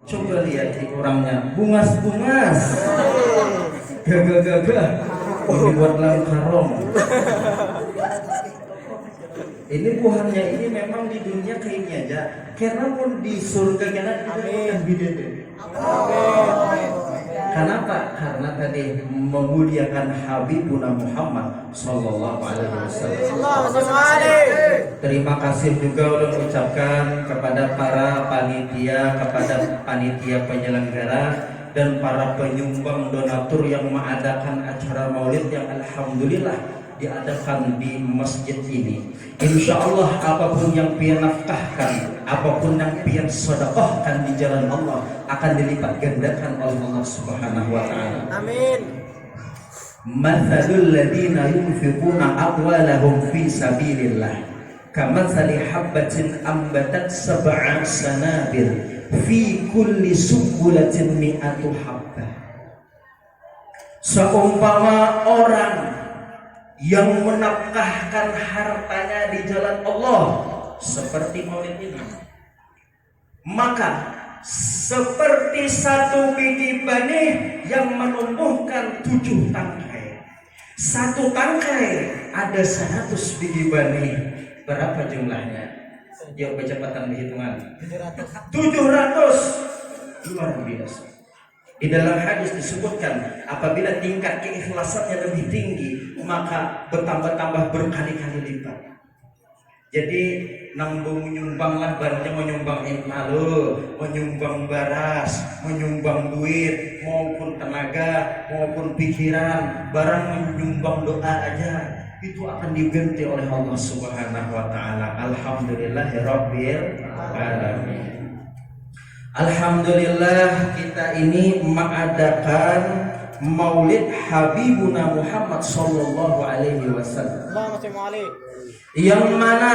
Coba lihat di orangnya, bungas-bungas, gagah-gagah, dibuat dalam karung. Ini buahnya ini memang di dunia kayak ini aja, karena pun di surga karena kita bidadari. Kenapa? Karena tadi memuliakan Habibuna Muhammad Sallallahu Alaihi Wasallam. Terima kasih juga ulun ucapkan kepada para panitia, kepada panitia penyelenggara dan para penyumbang donatur yang mengadakan acara maulid yang alhamdulillah diadakan di masjid ini. Insya Allah apapun yang pian nafkahkan, apapun yang pian sedekahkan di jalan Allah akan dilipat gandakan oleh Allah Subhanahu wa taala. Amin. Mathalul ladina yunfiquna amwalahum fi sabilillah kamathali habbatin ambatat sab'a sanabil fi kulli sumbulatin mi'atu habbah. Seumpama orang yang menafkahkan hartanya di jalan Allah seperti maulid ini, maka seperti satu biji benih yang menumbuhkan 7 tangkai. Satu tangkai ada 100 biji benih. Berapa jumlahnya? Yuk kecepatan perhitungan. 700. Luar biasa. Di dalam hadis disebutkan apabila tingkat keikhlasannya lebih tinggi maka bertambah-tambah berkali-kali lipat. Jadi nambung menyumbanglah barangnya, menyumbang malu, menyumbang baras, menyumbang duit maupun tenaga maupun pikiran, barang menyumbang doa aja itu akan diganti oleh Allah Subhanahu wa taala. Alhamdulillahirabbil alamin. Alhamdulillah kita ini mengadakan Maulid Habibuna Muhammad Sallallahu Alaihi Wasallam. Yang mana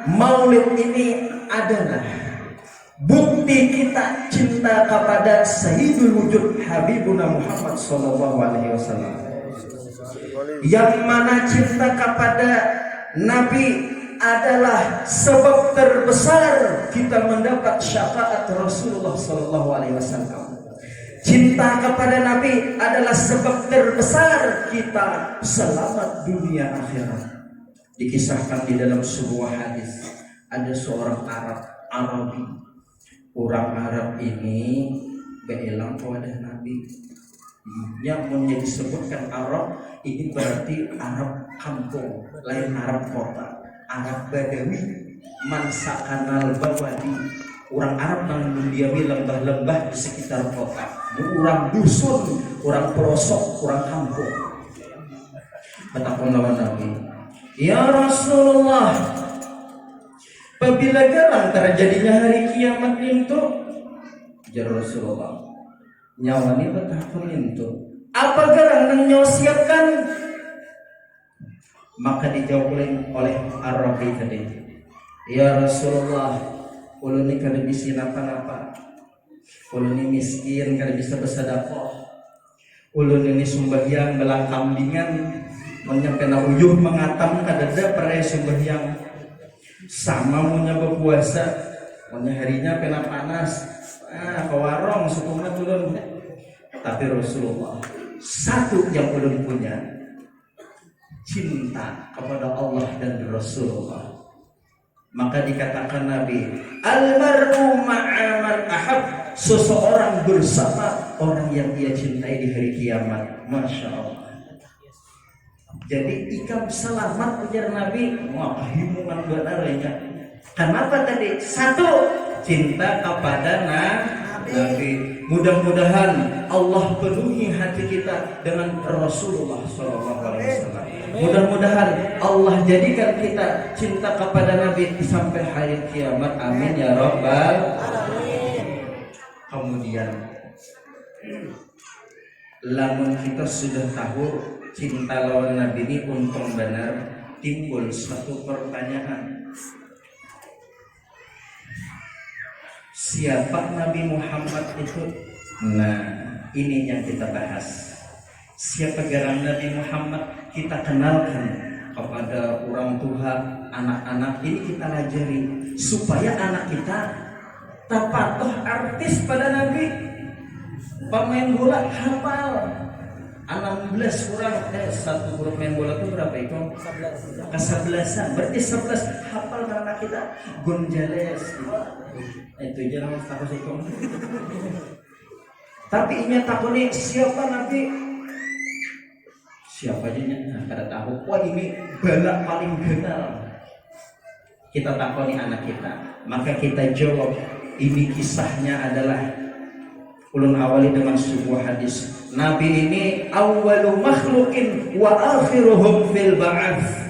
Maulid ini adalah bukti kita cinta kepada Sayyidul Wujud Habibuna Muhammad Sallallahu Alaihi Wasallam. Yang mana cinta kepada Nabi adalah sebab terbesar kita mendapat syafaat Rasulullah Sallallahu Alaihi Wasallam. Cinta kepada Nabi adalah sebab terbesar kita selamat dunia akhirat. Dikisahkan di dalam sebuah hadis, ada seorang Arabi. Orang Arab ini berelang kepada Nabi. Yang disebutkan Arab ini berarti Arab kampung, lain Arab kota. Arab Badawi, mansakanal bawadi, orang Arab yang mendiami lembah-lembah di sekitar kota. Orang dusun, orang pelosok, orang kampung. Betapun lawan Nabi, ya Rasulullah, apabila garang terjadinya hari kiamat itu, ya Rasulullah, nyawani betapun itu, apa garang yang nyawa siapkan? Maka dijawab oleh Arabi tadi, ya Rasulullah, ulun ini kada bisa napa-napa, ulun ini miskin kada bisa bersedekah, ulun ini sembahyang belang kambingan, menyampai na uyuh mengatam kada ada peraya sembahyang, sama punya berpuasa, punya harinya pena panas, ke warung sekumna ulun. Tapi Rasulullah, satu yang ulun punya, cinta kepada Allah dan Rasulullah. Maka dikatakan Nabi, almar'u ma'a man ahab, seseorang bersama orang yang dia cintai di hari kiamat. Masya Allah. Jadi ikam selamat ujar Nabi, wah himungan benarnya. Kenapa tadi? Satu, cinta kepada Nabi. Mudah-mudahan Allah penuhi hati kita dengan Rasulullah SAW. Mudah-mudahan Allah jadikan kita cinta kepada Nabi sampai hari kiamat. Amin ya Rabbal alamin. Kemudian, lamun kita sudah tahu cinta lawan Nabi ini untung benar, timbul satu pertanyaan. Siapa Nabi Muhammad itu? Nah, ini yang kita bahas. Siapa garang Nabi Muhammad? Kita kenalkan kepada orang tua, anak-anak. Ini kita ajari supaya anak kita Tapatoh artis pada Nabi, pemain bola hafal 16 kurang satu grup main bola itu berapa itu? Kesebelasan, berarti 11 hafal karena kita Gonzales itu aja nama status itu. Tapi ini takuni siapa Nabi? Siapa aja nya? Kada tahu. Wah ini balak paling kenal. Kita takuni anak kita, maka kita jawab. Ini kisahnya adalah ulun awali dengan sebuah hadis. Nabi ini awwalu makhlukin wa akhiruhum fil ba'ats.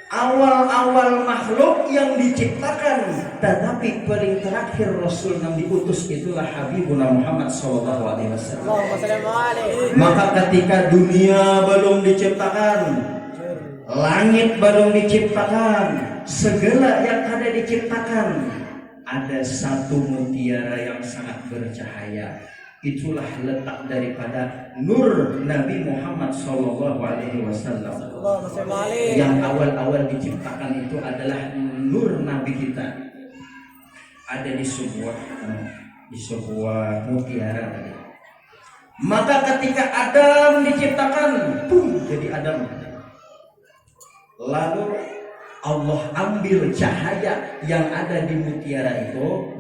Awal-awal makhluk yang diciptakan, tetapi paling terakhir Rasul yang diutus itulah Habibuna Muhammad sallallahu alaihi wasallam. Maka ketika dunia belum diciptakan, langit belum diciptakan, segala yang ada diciptakan, ada satu mutiara yang sangat bercahaya. Itulah letak daripada nur Nabi Muhammad sallallahu alaihi wasallam. Yang awal-awal diciptakan itu adalah nur Nabi kita. Ada di sebuah mutiara tadi. Maka ketika Adam diciptakan, jadi Adam. Lalu Allah ambil cahaya yang ada di mutiara itu,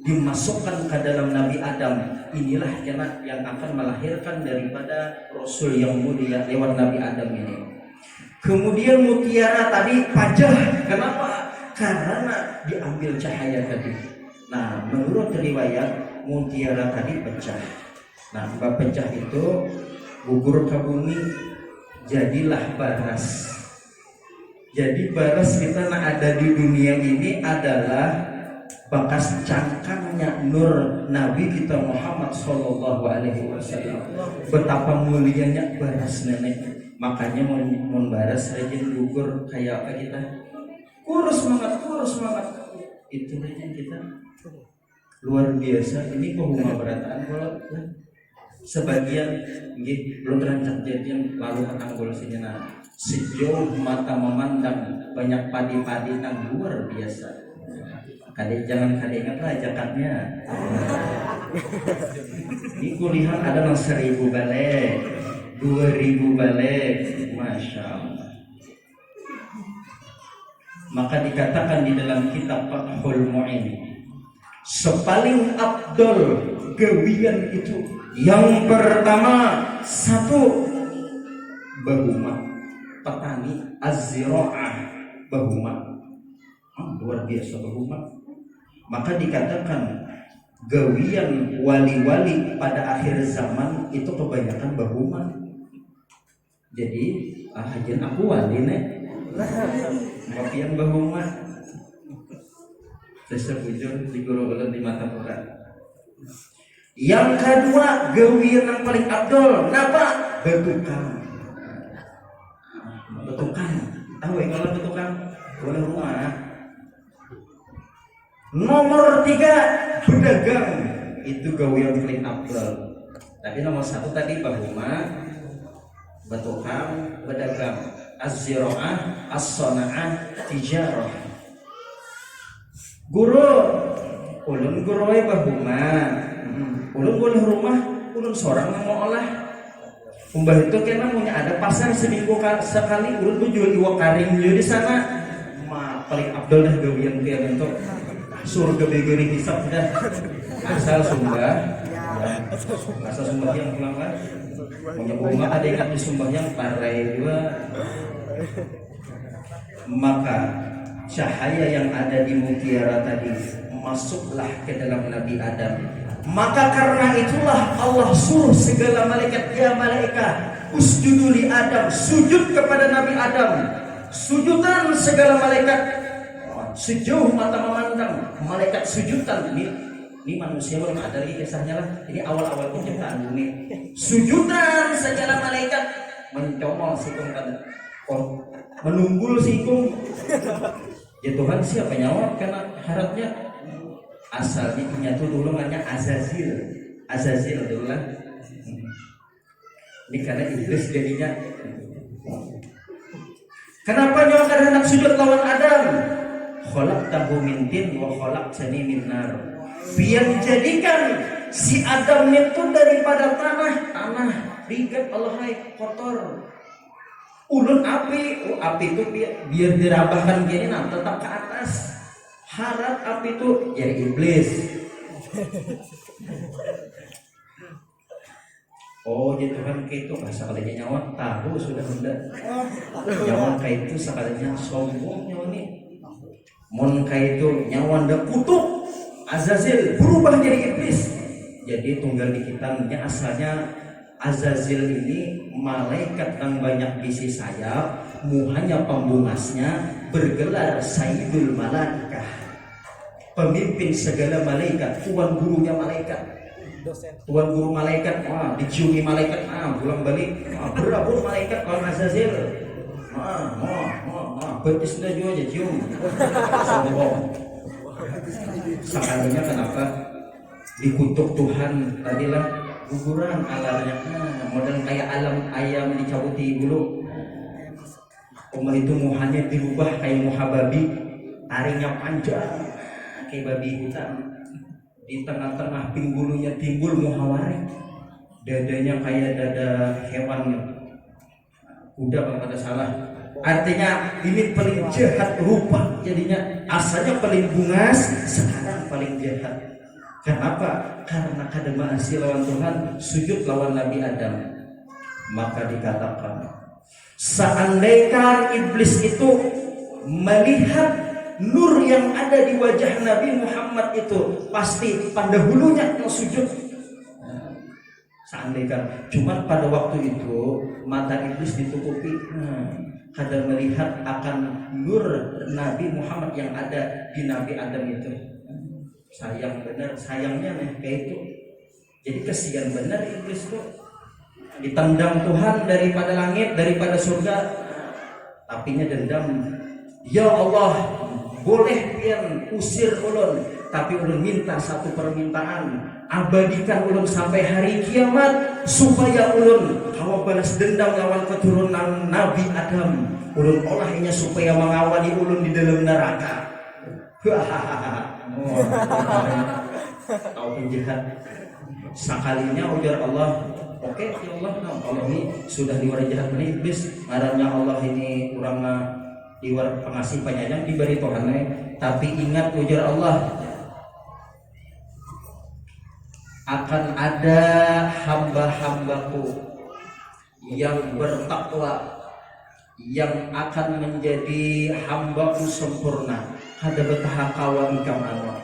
dimasukkan ke dalam Nabi Adam. Inilah yang akan melahirkan daripada Rasul yang mulia lewat Nabi Adam ini. Kemudian mutiara tadi pecah. Kenapa? Karena diambil cahaya tadi. Nah, menurut riwayat mutiara tadi pecah. Nah, pecah itu gugur ke bumi, jadilah baras. Jadi baras kita yang ada di dunia ini adalah bekas cangkangnya nur Nabi kita Muhammad sallallahu alaihi wasallam. Betapa mulianya baras nenek. Makanya mau baras rajin gugur kayak apa kita? Kurus semangat. Itu aja kita. Luar biasa. Ini kok rumah berataan kalau sebagian belum terancam jadian lalu anggol sini. Sejauh mata memandang banyak padi-padi yang luar biasa. Jangan ingat lah jakatnya. Ini kuliah ada yang 1000 balik, 2000 balik, masya Allah. Maka dikatakan di dalam kitab Fathul Mu'in, sepaling abdul gawian itu yang pertama satu bahuma. Petani az-zira'ah bahuma, luar biasa bahuma. Maka dikatakan gawian wali-wali pada akhir zaman itu kebanyakan bahuma. Jadi hajian aku wali nek ngopian bahuma. Sesebujur di guru ulun di mata Quran. Yang kedua gawian yang paling abdul, napa? Betukang. Tahu ya kalau betukang boleh rumah. Nomor 3 pedagang, itu gawian paling abdul. Tapi nomor 1 tadi bahuma, betukang, pedagang, az-zira'ah, as-sana'ah, tijarah. Guru, ulun guruwe bahuma, ulun boleh rumah, ulun seorang yang mau olah. Umbah itu kena punya ada pasar seminggu sekali ulun tuh jual iwak karing di sana. Paling abdul dah gawian tiap untuk surga begeri hisap dah. Asal Sumba yang pulang kan. Punya bunga ada yang di Sumba yang parai juga. Maka cahaya yang ada di mutiara tadi masuklah ke dalam Nabi Adam. Maka karena itulah Allah suruh segala malaikat, ya malaikat usjudu li Adam, sujud kepada Nabi Adam. Sujudan segala malaikat sejauh mata memandang, malaikat sujudan. Ini manusia belum ada lagi kisahnya lah. Ini awal-awal penciptaan bumi. Sujudan segala malaikat mencomol sikung kan, menunggul sikung. Ya Tuhan siapa nyawa karena harapnya. Asalnya punya tuh dulu namanya Azazil dulu lah. Ini karena iblis jadinya. Kenapa nyawa hendak sujud lawan Adam? khalaqtahu min tin wa khalaqtani min nar. Biar dijadikan si Adam itu daripada tanah rigat Allah kotor. Ulun api, api itu biar dirabahkan gini nah tetap ke atas. Harap api itu jadi iblis. Oh gitu kan kayak itu sekalinya nyawa tahu sudah hendak nyawa kayak itu sekalinya sombong nyawa nih. Mon kayak itu nyawa ndak kutuk Azazil berubah jadi iblis. Jadi tunggal di kitabnya asalnya Azazil ini malaikat yang banyak bisi sayap, muhanya pembungasnya bergelar Sayyidul Malaikah, pemimpin segala malaikat, tuan gurunya malaikat, tuan guru malaikat, diciumi malaikat, pulang balik, berabur malaikat lawan Azazil, betisnya juga aja cium, sombong. Sekalinya kenapa dikutuk Tuhan tadilah guguran alarnya model kayak alam ayam dicabuti bulu. Umar itu muhanya dirubah kayak muha babi, taringnya panjang kayak babi hutan. Di tengah-tengah pinggulunya timbul muha waring, dadanya kayak dada hewan kuda kalau kata salah. Artinya ini paling jahat rupa jadinya. Asalnya paling bungas, sekarang paling jahat. Kenapa? Karena kademasi lawan Tuhan, sujud lawan Nabi Adam. Maka dikatakan, seandainya iblis itu melihat nur yang ada di wajah Nabi Muhammad itu, pasti pendahulunya yang sujud. Seandainya, cuma pada waktu itu mata iblis ditutupi. Kadang melihat akan nur Nabi Muhammad yang ada di Nabi Adam itu. Sayang benar, sayangnya nih kayak itu. Jadi kesian benar iblis itu. Ditendang Tuhan daripada langit, daripada surga. Tapinya dendam. Ya Allah, boleh pian usir ulun, tapi ulun minta satu permintaan. Abadikan ulun sampai hari kiamat supaya ulun hawa balas dendam lawan keturunan Nabi Adam. Ulun olahnya supaya mengawali ulun di dalam neraka. Tahu penjahat. Sekalinya ujar Allah, oke ya Allah, Allah ini sudah diwarai jahat ini iblis. Ngarannya Allah ini kurang diwar pengasih penyayang diberi Tuhan. Tapi ingat ujar Allah, akan ada hamba-hambaku yang bertakwa yang akan menjadi hambaku sempurna. Ada betah kawan ikam Allah.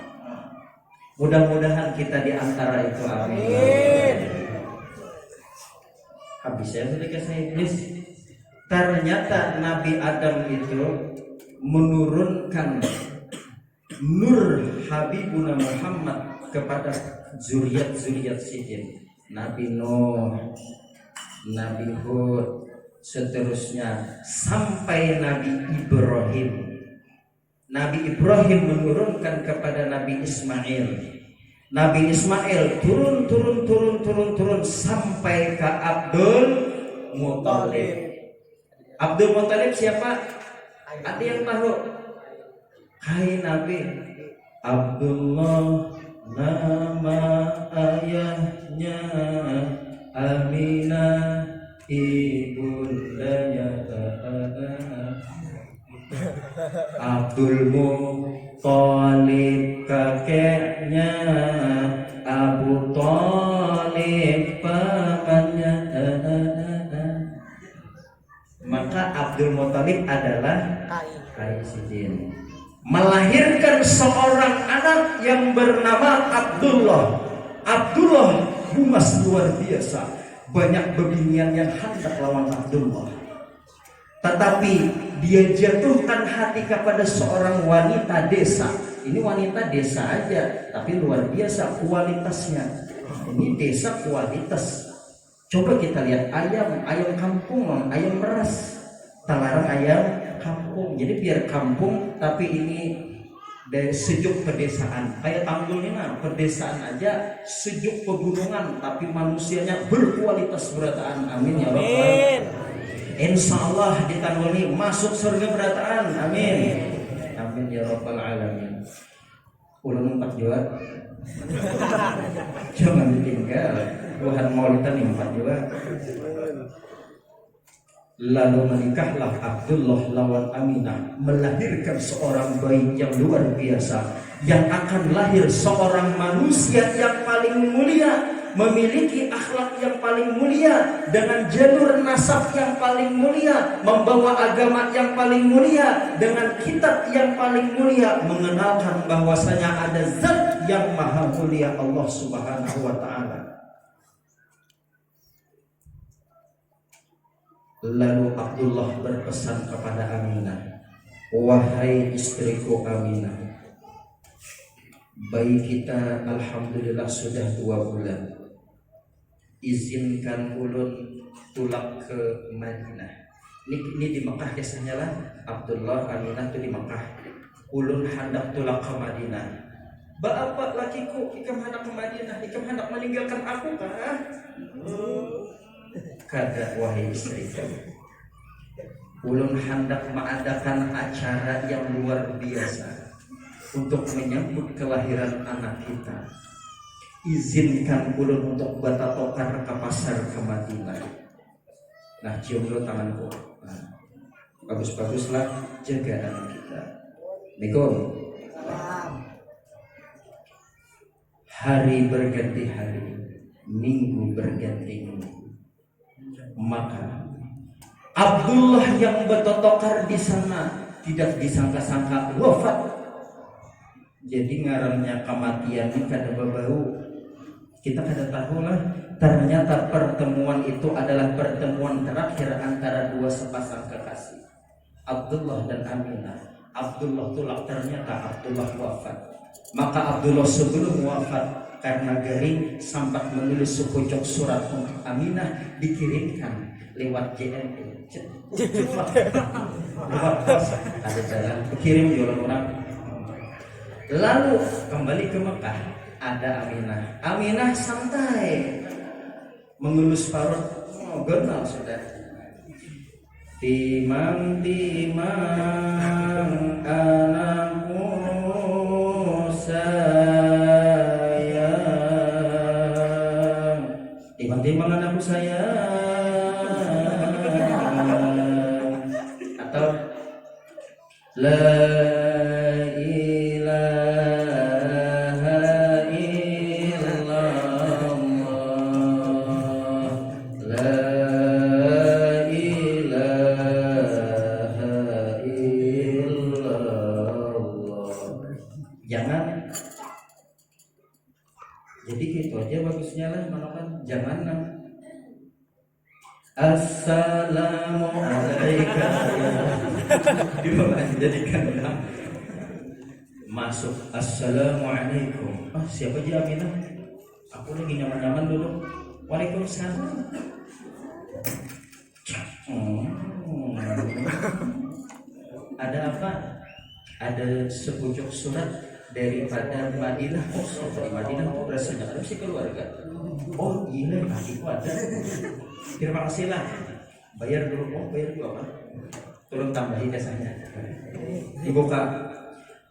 Mudah-mudahan kita di antara itu, amin. Habisnya sudah kisah iblis. Ternyata Nabi Adam itu menurunkan nur Habibuna Muhammad kepada zuriat-zuriat sidin. Nabi Nuh, Nabi Hud, seterusnya sampai Nabi Ibrahim. Nabi Ibrahim menurunkan kepada Nabi Ismail. Nabi Ismail turun sampai ke Abdul Muthalib. Abdul Muthalib siapa? Ada yang tahu? Hai Nabi, Abdullah nama ayahnya, Aminah ibundanya, Abdul Muthalib kakeknya, Abu Thalib pamannya. Maka Abdul Muthalib adalah Qaisidin, melahirkan seorang anak yang bernama Abdullah. Abdullah humas luar biasa, banyak beginian yang hendak lawan Abdullah. Tetapi dia jatuhkan hati kepada seorang wanita desa. Ini wanita desa aja, tapi luar biasa kualitasnya. Ini desa kualitas. Coba kita lihat ayam kampung, ayam meras. Terlarang ayam kampung. Jadi biar kampung, tapi ini dari sejuk pedesaan. Kayak Tanggul ini mah pedesaan aja, sejuk pegunungan, tapi manusianya berkualitas berataan. Amin ya Rabbal. Insya Allah di Tanggul ini masuk surga berataan. Amin. Amin. amin ya rabbal alamin. Ulun 4 juga. Jangan ditinggal. Tuhan maulidan 4 juga. Lalu menikahlah Abdullah lawan Aminah, melahirkan seorang bayi yang luar biasa, yang akan lahir seorang manusia yang paling mulia, memiliki akhlak yang paling mulia, dengan jalur nasab yang paling mulia, membawa agama yang paling mulia, dengan kitab yang paling mulia, mengenalkan bahwasanya ada zat yang maha mulia, Allah Subhanahu wa ta'ala. Lalu Abdullah berpesan kepada Aminah, wahai istriku Aminah, bayi kita alhamdulillah sudah 2 bulan. Izinkan ulun tulak ke Madinah. Ini di Mekah biasanya lah. Abdullah Aminah itu di Mekah. Ulun hendak tulak ke Madinah. Bapak lakiku, ikam hendak ke Madinah, ikam hendak meninggalkan aku kah? Kata wahai istriku, ulun hendak mengadakan acara yang luar biasa untuk menyambut kelahiran anak kita. Izinkan ulun untuk bertatokar ke pasar ke Madinah. Nah, cium dulu tanganku. Nah, bagus-baguslah jaga anak kita. Assalamualaikum. Hari berganti hari, minggu berganti minggu. Maka Abdullah yang bertotokar di sana tidak disangka-sangka wafat. Jadi ngarannya kematian ini kada bau. Kita kada tahu lah. Ternyata pertemuan itu adalah pertemuan terakhir antara 2 sepasang kekasih, Abdullah dan Aminah. Abdullah tulak, ternyata Abdullah wafat. Maka Abdullah sebelum wafat, karena garing, sempat menulis sepucuk surat untuk Aminah, dikirimkan lewat JNE. Lewat pos ada jalan, dikirim di orang. Lalu kembali ke Mekah, ada Aminah. Aminah santai mengelus parut, genal sudah. Timang-timang anakku sayang, timang-timang anakku sayang, atau la jangan Assalamualaikum dijadikan masuk Assalamualaikum. Siapa aja Aminah? Aku lagi nyaman-nyaman dulu. Waalaikumsalam. Ada apa? Ada sepucuk surat daripada Madinah. Dari Madinah itu rasanya ada sih keluarga. Oh iya, adikku ada. Terima kasih lah. Bayar dulu, bayar dulu apa? Tolong tambahin jasanya. Dibuka.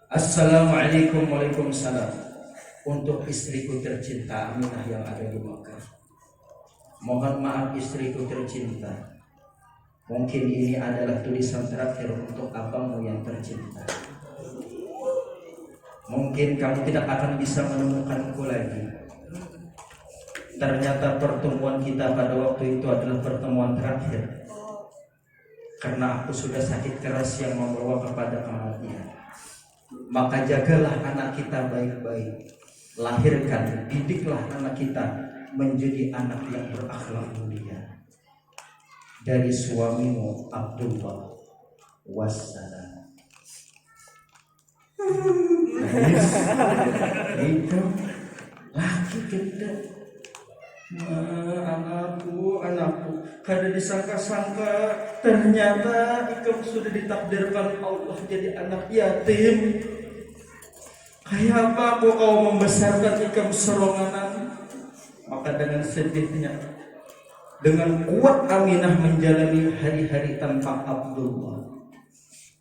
Assalamualaikum, waalaikumsalam. Untuk istriku tercinta Aminah yang ada di Makkah. Mohon maaf istriku tercinta. Mungkin ini adalah tulisan terakhir untuk abangmu yang tercinta. Mungkin kamu tidak akan bisa menemukanku lagi. Ternyata pertemuan kita pada waktu itu adalah pertemuan terakhir. Karena aku sudah sakit keras yang membawa kepada kematian. Maka jagalah anak kita baik-baik. Lahirkan, didiklah anak kita menjadi anak yang berakhlak mulia. Dari suamimu Abdullah wassalam. Itu laki kita. Anakku, kada disangka-sangka ternyata ikam sudah ditakdirkan Allah jadi anak yatim. Kayak apa kau membesarkan ikam seronganan? Maka dengan sedihnya, dengan kuat Aminah menjalani hari-hari tanpa Abdullah.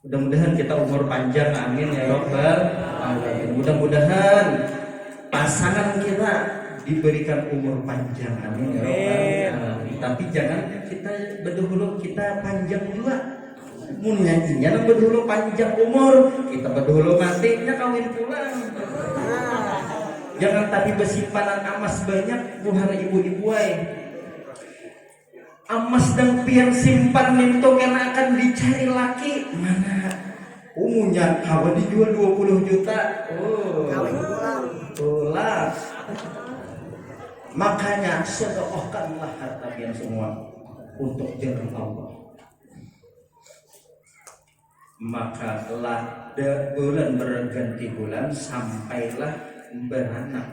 Mudah-mudahan kita umur panjang, amin ya rabbal alamin. Mudah-mudahan pasangan kita diberikan umur panjang, amin ya rabbal alamin. Tapi jangan kita berdahulu kita panjang juga. Mun nyanyinya berdahulu panjang umur, kita berdahulu matinya kawin pulang. Jangan tadi besimpanan amas banyak buhara ibu-ibu ay. Amas dan pian simpan minto karena akan dicari laki mana? Umunya kawan dijual 20 juta. Oh, pulang. Makanya sedekahkanlah harta pian semua untuk jalan Allah. Maka telah bulan berganti bulan sampailah beranak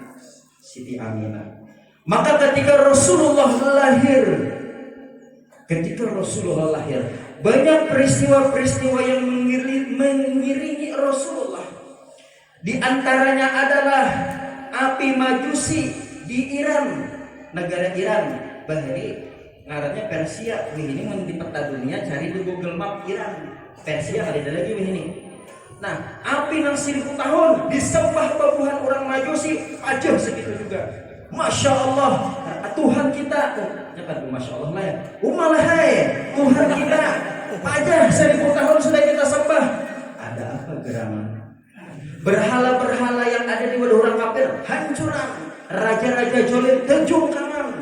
Siti Aminah. Maka ketika Rasulullah lahir, banyak peristiwa-peristiwa yang mengiringi Rasulullah. Di antaranya adalah api Majusi di Iran, negara Iran, bahari ngarannya Persia. Ini di peta dunia cari di Google Map Iran. Persia ada lagi ini. Nah, api nang 1000 tahun disembah babuhan orang Majusi aja segitu juga. Masya Allah, Tuhan kita, Masya Allah lah ya. Umalahai, Tuhan kita, aja 1000 tahun sudah kita sembah. Ada apa gerangan? Berhala-berhala yang ada di wadah orang kafir hancuran, raja-raja jolim terjungkangan.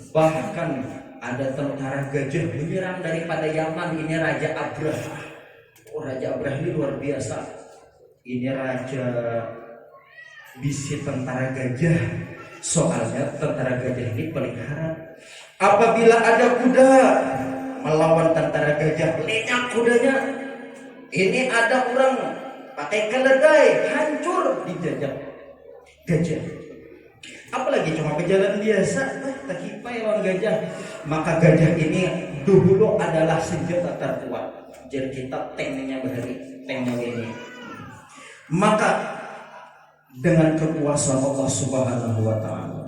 Bahkan ada tentara gajah menyerang daripada Yaman. Ini Raja Abraha. Oh, Raja Abraha ini luar biasa. Ini raja bisi tentara gajah. Soalnya tentara gajah ini pelihara. Apabila ada kuda melawan tentara gajah, lenyap kudanya. Ini ada orang pakai keledai, hancur dijajah gajah. Apalagi cuma pejalan biasa, tak kipai lawan gajah. Maka gajah ini dulu adalah senjata terkuat. Jadi kita tanknya bahari, tanknya ini. Maka dengan kekuasaan Allah Subhanahu wa Ta'ala,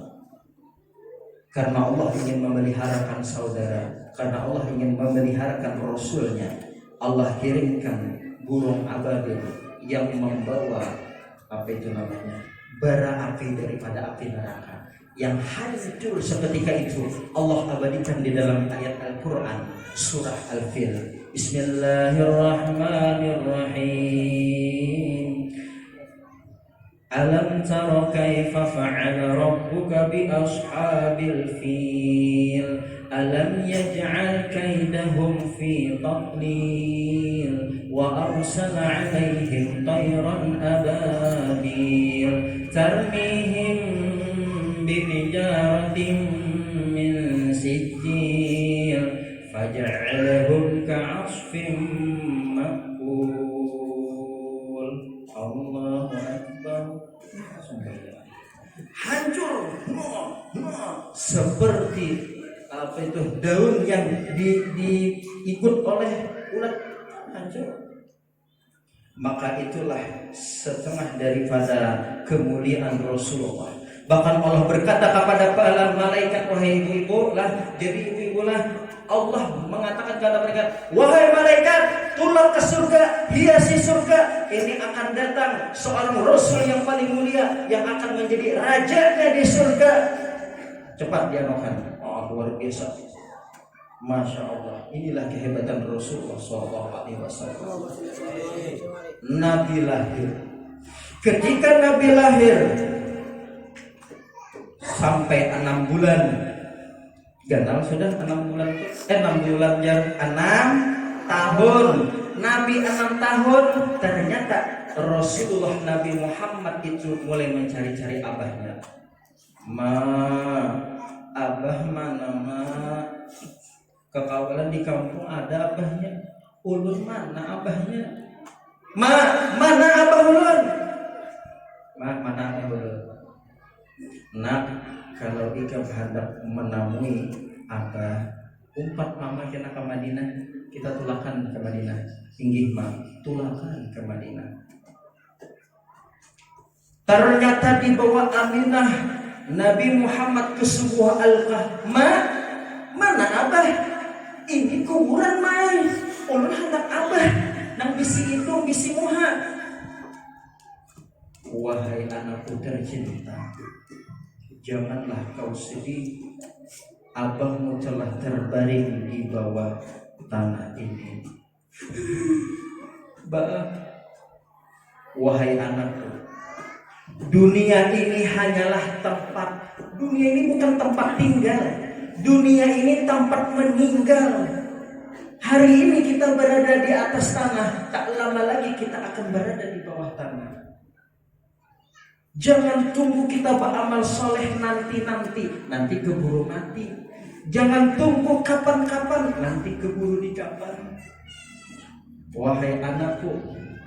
karena Allah ingin memeliharakan saudara, karena Allah ingin memeliharakan Rasulnya, Allah kirimkan burung ababil yang membawa apa itu namanya, bara api daripada api neraka yang hancur seketika itu. Allah abadikan di dalam ayat Al-Quran surah Al-Fil. Bismillahirrahmanirrahim. Alam tara kaifa fa'ala rabbuka bi ashabil fil. Alam yaj'al kaidahum fi tadlil wa arsala 'alaihim tayran ababil tarmihim bihijaratin min sijil faj'alahum ka'asfin ma'kul. Allahu akbar. Hancur seperti apa itu daun yang diikut oleh ulat, hancur. Maka itulah setengah daripada kemuliaan Rasulullah. Bahkan Allah berkata kepada para malaikat, wahai ibu-ibu lah, jadi ibu-ibu lah, Allah mengatakan kepada mereka, wahai malaikat, tulang ke surga, hiasi surga. Ini akan datang seorang Rasul yang paling mulia, yang akan menjadi rajanya di surga. Cepat dia makan. Oh, luar biasa. Masya Allah. Inilah kehebatan Rasulullah SAW. Nabi lahir. Ketika Nabi lahir, sampai 6 bulan. Ganal sudah 6 bulan. 6 bulan ya 6 tahun. Nabi 6 tahun. Ternyata Rasulullah Nabi Muhammad itu mulai mencari-cari abahnya. Abah mana kekawalan di kampung ada abahnya. Ulun mana abahnya? Mana abah ulun? Mana abah ulun? Nak, kalau ika hendak menemui abah, umpat mama kena ke Madinah, kita tulakan ke Madinah. Inggih mah, tulakan ke Madinah. Ternyata di bawah Aminah Nabi Muhammad ke sebuah alqah. Mana abah? Ini kuburan mai. Ulun hendak abah. nang bisi itu bisi muha. Wahai anakku tercinta, janganlah kau sedih, abangmu telah terbaring di bawah tanah ini. Wahai anakku, dunia ini hanyalah tempat. Dunia ini bukan tempat tinggal. Dunia ini tempat meninggal. Hari ini kita berada di atas tanah, tak lama lagi kita akan berada di bawah tanah. Jangan tunggu kita beramal soleh nanti keburu mati. Jangan tunggu kapan-kapan, nanti keburu dikapan. Wahai anakku,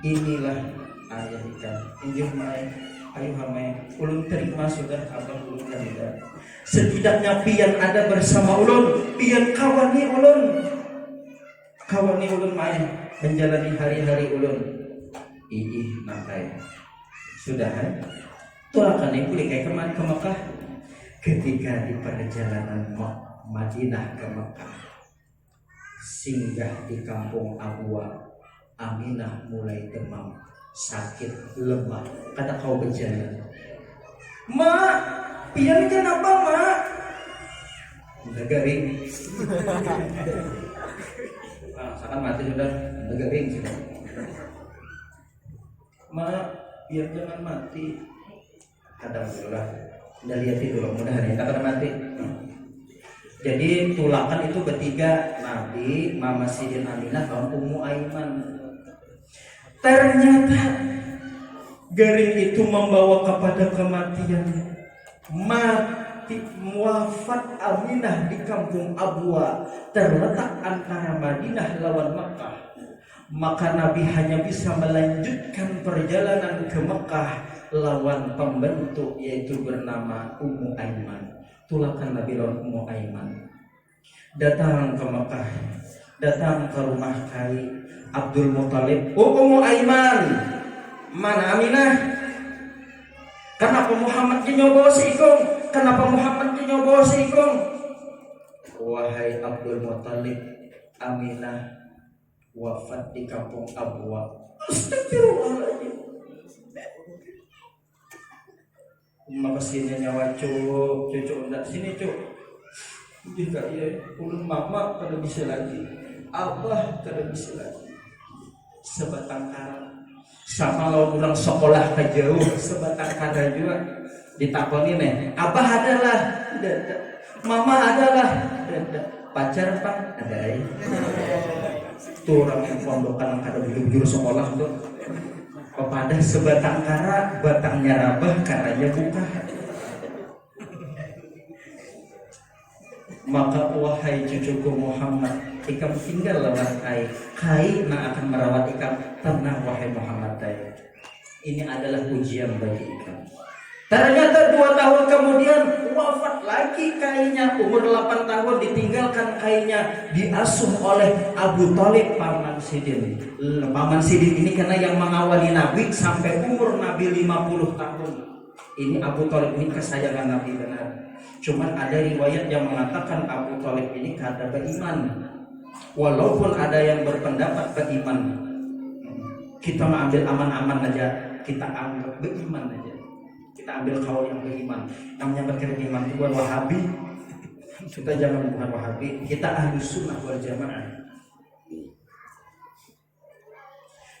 inilah ayah ikan. Injil mai, ayo hamai, ulun terima sudah abang ulun kandidat. Setidaknya pian ada bersama ulun, pian kawani ulun mai menjalani hari-hari ulun. Nakai. Sudah tulakan yang boleh kayak kemana ke Mekah. Ketika di perjalanan Madinah ke Mekah, singgah di kampung Abwa, Aminah mulai demam, sakit, lemah. Kata kau berjalan, "Mak, pian kenapa, Mak?" Udah garing. Seakan mati sudah, udah garing sudah. "Mak, biar jangan mati." Kadang sudah lihat itu loh, mudah-mudahan ya, tak mati. Jadi tulakan itu bertiga, Nabi, Mama Sidin Aminah, dan Ummu Aiman. Ternyata garing itu membawa kepada kematian. Mati, wafat Aminah di kampung Abwa, terletak antara Madinah lawan Mekah. Maka Nabi hanya bisa melanjutkan perjalanan ke Mekah lawan pembentuk, yaitu bernama Ummu Aiman. Tulakan Nabi lawan Ummu Aiman. Datang ke Mekah, datang ke rumah Kai Abdul Muthalib. "Oh Ummu Aiman, mana Aminah? Kenapa Muhammad nyoba si ikung? Kenapa Muhammad nyoba si ikung?" "Wahai Abdul Muthalib, Aminah wafat di kampung Abwa." Astagfirullahaladzim. Maka sini nyawa cucu enggak sini cuk. Jika ya ulun mama kada bisa lagi, abah kada bisa lagi. Sebatang kara. Sama lo pulang sekolah ke jauh, sebatang kara juga ditakoni nih. Abah adalah, ada. Mama adalah, ada. Pacar pang ada ya. Tuh orang yang pondokan kada bujur sekolah tuh. Kepada sebatang kara, batangnya rabah, karanya buka. Maka wahai cucuku Muhammad, ikam tinggal lawan Kai nak akan merawat ikam. Tenang wahai Muhammad Tay. Ini adalah ujian bagi ikam. Ternyata 2 tahun kemudian wafat lagi Kainya. Umur 8 tahun ditinggalkan Kainya, diasuh oleh Abu Thalib paman Sidin. Paman Sidin ini karena yang mengawali Nabi sampai umur Nabi 50 tahun. Ini Abu Thalib ini kesayangan Nabi benar. Cuman ada riwayat yang mengatakan Abu Thalib ini kada beriman. Walaupun ada yang berpendapat beriman. Kita mengambil aman-aman aja, kita anggap beriman aja. Kita ambil kaum yang beriman. Namanya beriman itu bukan Wahabi. Kita jangan bukan Wahabi. Kita ahli sunnah wal jamaah.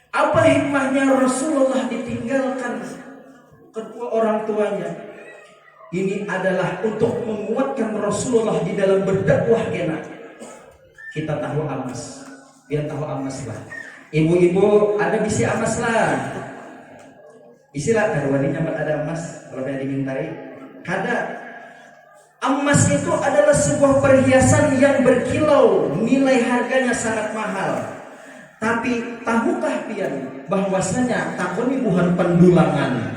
Apa hikmahnya Rasulullah ditinggalkan kedua orang tuanya? Ini adalah untuk menguatkan Rasulullah di dalam berdakwah enak. Kita tahu amas, biar tahu amas lah. Ibu-ibu ada bisi amas lah. Isilah karwaninya ada emas kalau yang dimintai. Kada. Emas itu adalah sebuah perhiasan yang berkilau, nilai harganya sangat mahal. Tapi tahukah pian bahwasanya takoni bukan pendulangan.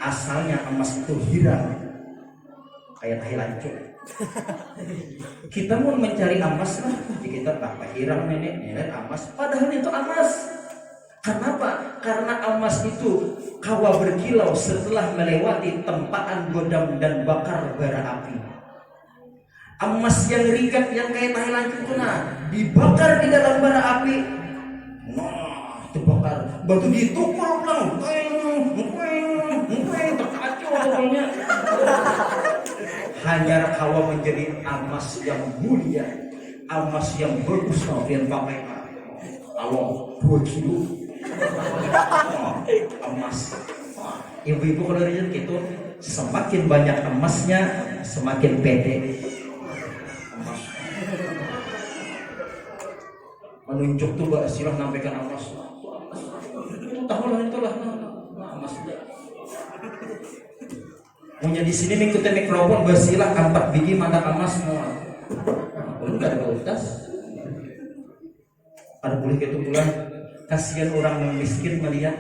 Asalnya emas itu hirang. Kayak tahi lancung. Kita mau mencari emas lah, kita tak hirang nenek emas. Padahal itu emas. Kenapa? Karena emas itu kawa berkilau setelah melewati tempaan godam dan bakar bara api. Emas yang ringan yang kayak tahi lancung itu dibakar di dalam bara api. Nah, terbakar, batu ditukul lang, terkacau pokoknya. Hanya Hawa menjadi emas yang mulia, emas yang bagus yang pakai kalau 2 kilo emas. Ibu-ibu kalau riset gitu, semakin banyak emasnya semakin pede. Emas menunjuk tuh Mbak Sirah nampaikan emas. Itu tahu lah itulah emas dia. Punya di sini mengikuti mikrofon bersilah 4 biji mata emas semua. Enggak ada utas. Ada boleh gitu pulang. Kasihan orang yang miskin melihat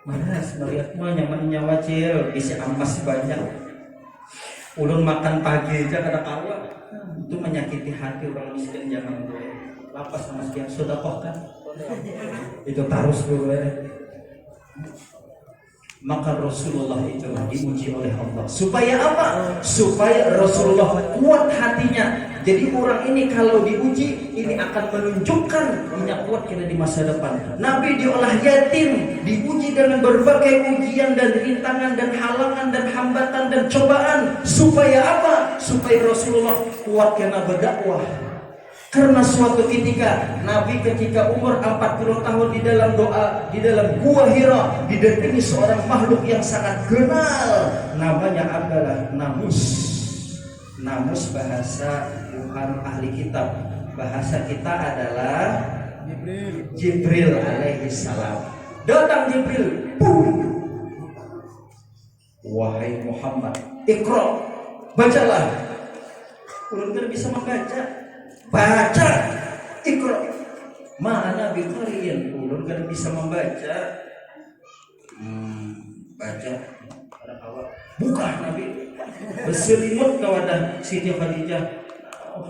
mah nyamannya wacil isi emas banyak. Ulun makan pagi aja kada kawa. Itu menyakiti hati orang miskin. Jangan boleh lapas sama sekian sedekahkan. Itu tarus dulu ya. Maka Rasulullah itu diuji oleh Allah. Supaya apa? Supaya Rasulullah kuat hatinya. Jadi orang ini kalau diuji, ini akan menunjukkan punya kuat kita di masa depan. Nabi diolah yatim, diuji dengan berbagai ujian dan rintangan dan halangan dan hambatan dan cobaan. Supaya apa? Supaya Rasulullah kuat karena berdakwah. Karena suatu ketika Nabi ketika umur 40 tahun di dalam doa di dalam gua Hira didatangi seorang makhluk yang sangat kenal, namanya adalah Namus. Namus bahasa bukan ahli kitab, bahasa kita adalah Jibril alaihi salam. Datang Jibril, wahai Muhammad, Iqra, bacalah. Ulun tidak bisa membaca. Baca, Iqra. Mana biqariin, ulun kan bisa membaca. Baca. Ada awak. Buka Nabi. Berselimut ke wadah Siti Khadijah.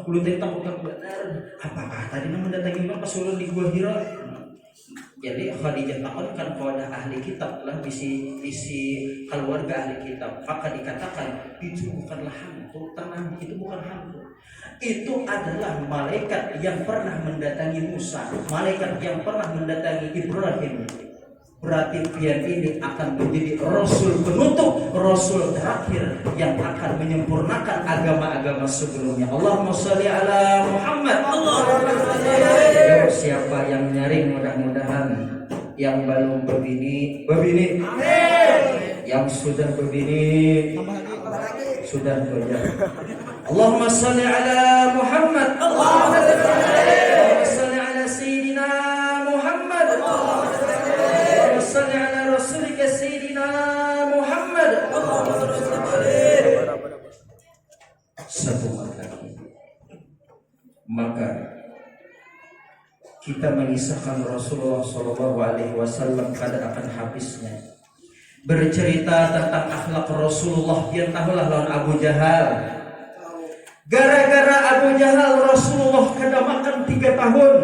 Ulun tadi takut benar. Apakah tadi nama mendatangi pas ulun di Gua Hira? Jadi Khadijah takut kan kepada ahli kitab lah isi keluarga ahli kitab. Maka dikatakan itu bukanlah hantu, tenang, itu bukan hantu. Itu adalah malaikat yang pernah mendatangi Musa, malaikat yang pernah mendatangi Ibrahim. Berarti pian ini akan menjadi rasul penutup, rasul terakhir yang akan menyempurnakan agama-agama sebelumnya. Allahumma sholli ala Muhammad. Yo, siapa yang nyaring mudah-mudahan yang belum berbini, amin. Yang sudah berbini, sudah bekerja. Allahumma sholli ala Muhammad. Allahumma sholli ala Sayyidina Muhammad. Allahumma sholli ala Rasulika Sayyidina Muhammad. Satu lagi. Maka kita mengisahkan Rasulullah SAW pada akan habisnya. Bercerita tentang akhlak Rasulullah, dia tahulah lawan Abu Jahal. Gara-gara Abu Jahal Rasulullah kada makan 3 tahun.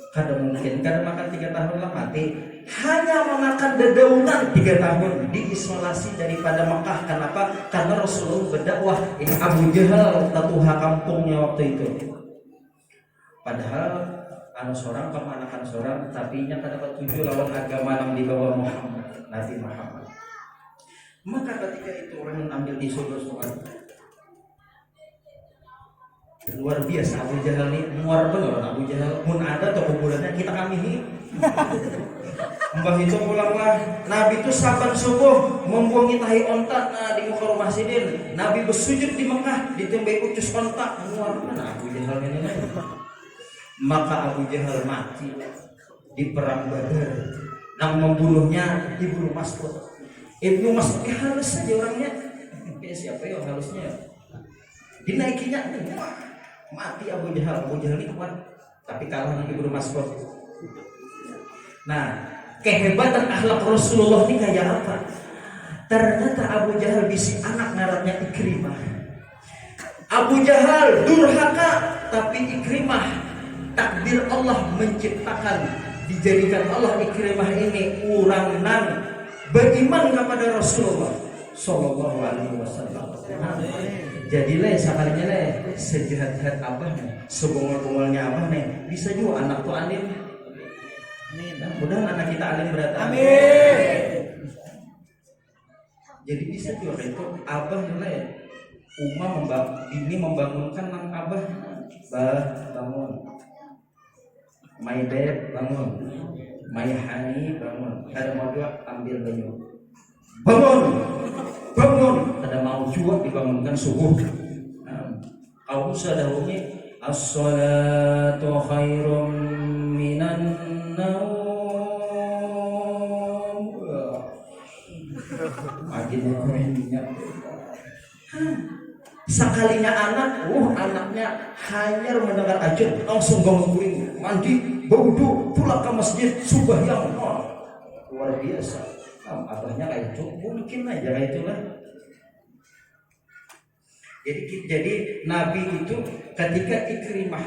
Kada mungkin kada makan 3 tahun lah mati. Hanya memakan dedaunan 3 tahun, diisolasi daripada Mekah. Kenapa? Karena Rasulullah berdakwah. Ini Abu Jahal tatuha kampungnya waktu itu. Padahal anak seorang kemanakan seorang, tapi nya kada ketujuh lawan agama yang dibawa Muhammad, Nabi Muhammad. Maka ketika itu orang ambil tisu bersuara. Luar biasa Abu Jahal ini, muar bener Abu Jahal. Mun ada toko bulannya kita kami ini. Mbah itu pulanglah. Nabi itu saban subuh membuangi tahi ontak di muka rumah Sidin. Nabi bersujud di Mekah ditembai ucus ontak. Muar mana Abu Jahal ini? Maka Abu Jahal mati di perang Badar. Yang membunuhnya Ibnu Mas'ud. Ibnu Mas'ud halus saja orangnya. Siapa ya halusnya? Dinaikinya mati Abu Jahal. Abu Jahal ini kuat, tapi kalah dengan Ibnu Mas'ud. Nah, kehebatan akhlak Rasulullah ini kayak apa? Ternyata Abu Jahal bisi anak ngarannya Ikrimah. Abu Jahal durhaka, tapi Ikrimah takdir Allah menciptakan, dijadikan Allah Ikrimah ini orang nan beriman kepada Rasulullah Sallallahu Alaihi Wasallam. Jadilah sekalinya leh sejahat-jahat abah nih, sebongol-bongolnya abah nih, bisa juga anak tuh anin. Nah, mudah anak kita alim berat. Amin. Jadi bisa juga itu abah nilai ini membangunkan nang abah, bangun, my beb bangun, my honey bangun, ada mau juga ambil banyu, bangun, ada mau juga dibangunkan subuh. Kau sadahumi as-salatu khairum minan naum. Akhirnya sekalinya anaknya hanya mendengar ajan langsung bangun kuring, mandi, berwudu, pulang ke masjid, sembahyang. Luar biasa. Abahnya kayak itu, mungkin aja kayak itulah. Jadi Nabi itu ketika Ikrimah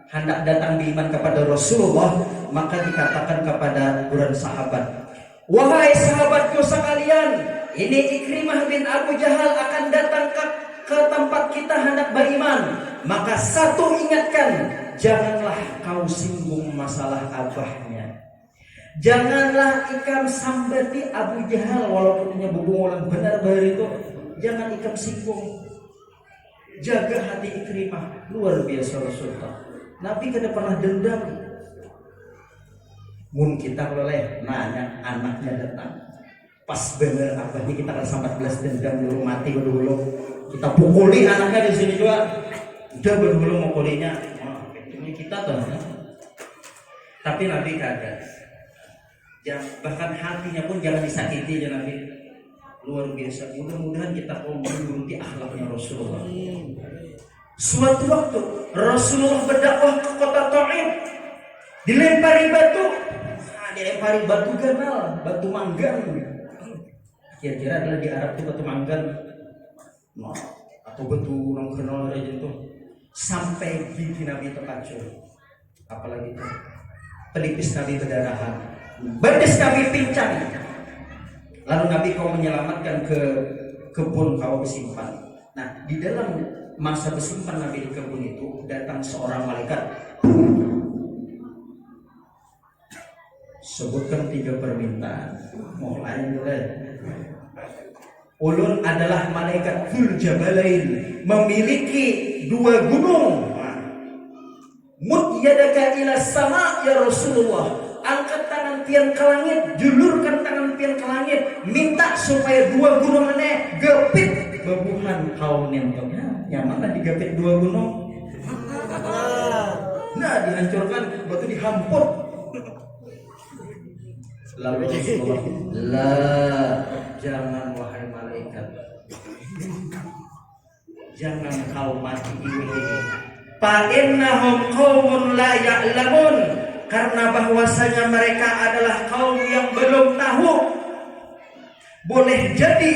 hendak datang beriman kepada Rasulullah, maka dikatakan kepada buran sahabat, wahai sahabatku sekalian, ini Ikrimah bin Abu Jahal akan datang ke tempat kita hendak beriman. Maka satu ingatkan, janganlah kau singgung masalah abahnya. Janganlah ikam sambati Abu Jahal walaupun punya hubungan benar-benar itu. Jangan ikam singgung. Jaga hati Ikrimah. Luar biasa Rasulullah. Nabi kada pernah dendam. Mun kita boleh nanya anaknya datang, pas bener abahnya kita kan sampai 14 dendam dulu mati dulu. Kita pukuli anaknya di sini juga. Udah dulu mukulinya. Itu kita tuh. Tapi Nabi kagak. Bahkan hatinya pun jangan disakiti ya Nabi. Luar biasa. Mudah-mudahan kita menuruti akhlaknya Rasulullah. Suatu waktu Rasulullah berdakwah ke kota Taif, dilempari batu. Dilempari batu ganal, batu manggan. Kira-kira adalah di Arab itu batu manggan, atau batu nang kenal aja itu. Sampai gigi Nabi terkacau. Apalagi itu pelipis Nabi berdarahan, bedes Nabi pincang. Lalu Nabi kau menyelamatkan ke kebun kau bersimpan. Nah, di dalam masa bersimpan Nabi di kebun itu datang seorang malaikat. Sebutkan 3 permintaan. Mulai mulai. Ulun adalah malaikat Dzul Jabalain, memiliki 2 gunung. Mud yadaka ila sama ya Rasulullah. Angkat tangan pian ke langit, julurkan tangan pian ke langit, minta supaya 2 gunung ini gepit bebuhan kaum nentoknya. Yang mana digepit 2 gunung? Nah, dihancurkan, batu dihampur. Lalu Rasulullah, lah, jangan wahai malaikat, jangan kau mati ini. Fa innahum qaumun la ya'lamun. Karena bahwasanya mereka adalah kaum yang belum tahu. Boleh jadi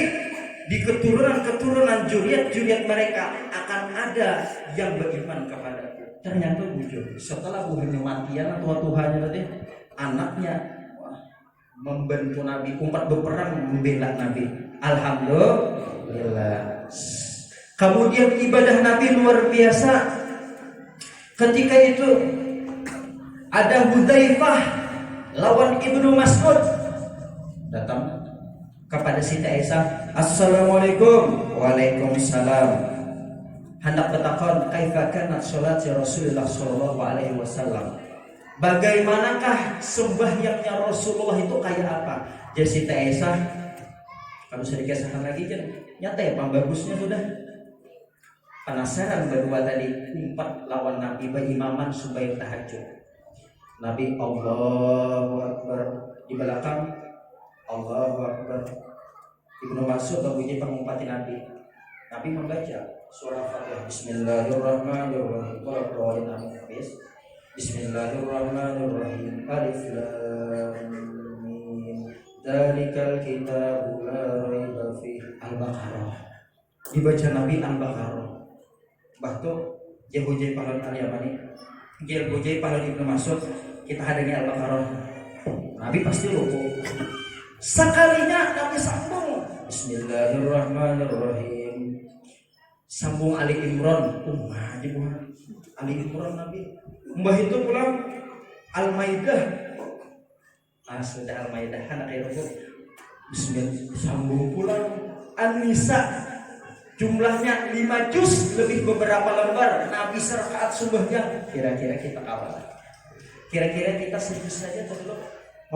di keturunan juriat mereka akan ada yang beriman kepadaku. Ternyata bujur. Setelah buahnya matian atau Tuhannya tadi, anaknya membantu Nabi, umpat berperang membela Nabi. Alhamdulillah. Kemudian ibadah Nabi luar biasa. Ketika itu ada Hudzaifah lawan Ibnu Mas'ud datang kepada Siti Aisyah. Assalamualaikum. Waalaikumsalam. Hendak bertakon kaifa kanat salat Rasulullah sallallahu alaihi wasallam. Bagaimanakah sembahyangnya Rasulullah itu kayak apa? Jadi Siti Aisyah, kalau saya dikasihkan lagi kan nyata ya bagusnya sudah. Penasaran berdua tadi, 4 lawan Nabi berimaman sembahyang tahajud. Nabi Allahu Akbar, di belakang Allahu Akbar. Ibnu Mas'ud berbunyi pengumpati Nabi. Nabi membaca surah Fatihah. Bismillahirrahmanirrahim. Bismillahirrahmanirrahim. Alif Lam Mim. Dzalikal kitabu la raiba fihi. Al-Baqarah. Dibaca Nabi Al-Baqarah. Bahtu Jehujai pahlawan Al-Yamani, Jehujai pahlawan Ibnu Mas'ud, kita hadani Al-Baqarah. Nabi pasti lupa. Sekalinya Nabi sambung Bismillahirrahmanirrahim. Sambung Ali Imran. Di buah Ali Imran Nabi. Mbah itu pulang Al-Maidah. sudah Al-Maidah anak ruku. Bismillah, sambung pulang An-Nisa, jumlahnya 5 juz, lebih beberapa lembar. Nabi serakaat subuhnya. Kira-kira kita kawal. Kira-kira kita sejus saja belum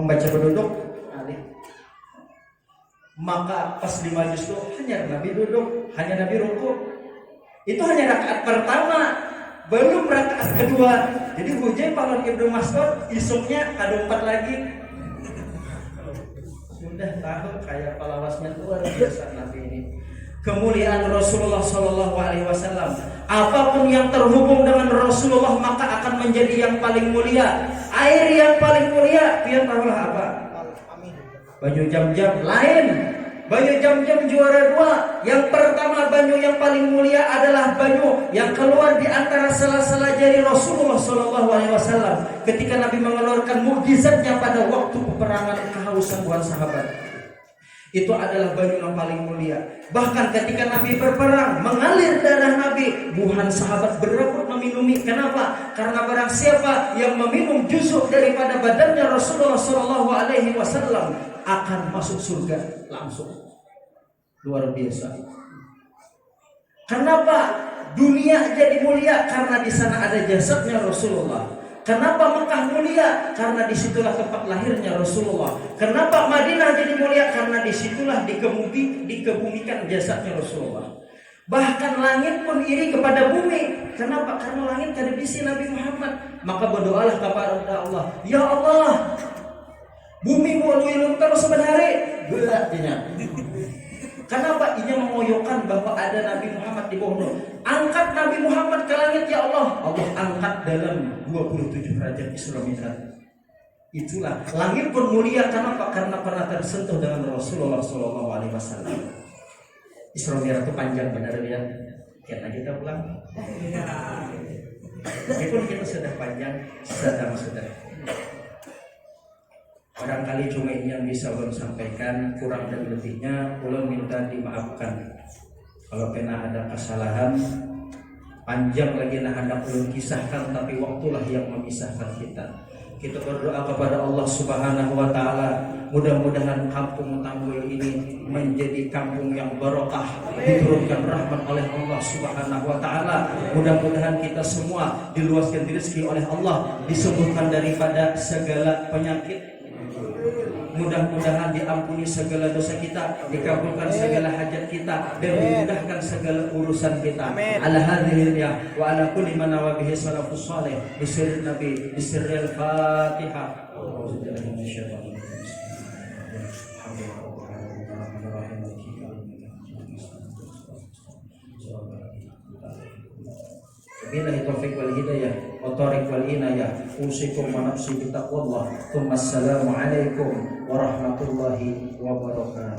membaca berduduk. Maka pas 5 juz itu hanya Nabi duduk, hanya Nabi ruku. Itu hanya rakaat pertama, belum rakaat kedua. Jadi Hujai Paman Ibnu Mas'ud isuknya ada 4 lagi. Sudah tahu kayak palawasnya luar biasa Nabi ini. Kemuliaan Rasulullah Shallallahu Alaihi Wasallam. Apapun yang terhubung dengan Rasulullah maka akan menjadi yang paling mulia. Air yang paling mulia, pian tahulah apa? Banyu jam-jam lain. Banyu jam-jam juara 2. Yang pertama, banyu yang paling mulia adalah banyu yang keluar di antara sela-sela jari Rasulullah Shallallahu Alaihi Wasallam ketika Nabi mengeluarkan mukjizatnya pada waktu peperangan kehausan buat sahabat. Itu adalah banyu yang paling mulia. Bahkan ketika Nabi berperang, mengalir darah Nabi, buhan sahabat berebut meminumi. Kenapa? Karena barang siapa yang meminum jusuk daripada badannya Rasulullah Shallallahu Alaihi Wasallam akan masuk surga langsung. Luar biasa. Kenapa dunia jadi mulia? Karena di sana ada jasadnya Rasulullah. Kenapa Mekah mulia? Karena disitulah tempat lahirnya Rasulullah. Kenapa Madinah jadi mulia? Karena disitulah dikebumikan jasadnya Rasulullah. Bahkan langit pun iri kepada bumi. Kenapa? Karena langit ada bisi Nabi Muhammad. Maka berdoalah kepada Allah, ya Allah, bumi mau luilun terus sebenarnya. Beratnya. Kenapa? Ia mengoyokkan bahwa ada Nabi Muhammad di bawah. Angkat Nabi Muhammad ke langit ya Allah. Allah angkat dalam 27 derajat Isra Mi'raj. Itulah langit pun mulia. Kenapa? Karena pernah tersentuh dengan Rasulullah Shallallahu Alaihi Wasallam. Isra Mi'raj itu panjang benar ya. Kita pulang. Meskipun kita sudah panjang, sudah. Barangkali cuma ini yang bisa ulun sampaikan, kurang dan lebihnya ulun minta dimaafkan. Kalau pernah ada kesalahan, panjang lagi nah hendak ulun kisahkan, tapi waktulah yang memisahkan kita. Kita berdoa kepada Allah Subhanahu wa Ta'ala, mudah-mudahan kampung Tanggul ini menjadi kampung yang barokah, diturunkan rahmat oleh Allah Subhanahu wa Ta'ala. Mudah-mudahan kita semua diluaskan rezeki oleh Allah, disembuhkan daripada segala penyakit. Mudah-mudahan diampuni segala dosa kita, dikabulkan segala hajat kita, dan dimudahkan segala urusan kita. Ala hadhil ya wa ala kulli man nawabihi salafus salih bisirri nabi bisirril Fatihah. Billahi taufiq wal hidayah wa tariq wal inayah. Usikum wa nafsi bi taqwallah. Assalamu alaikum warahmatullahi wabarakatuh.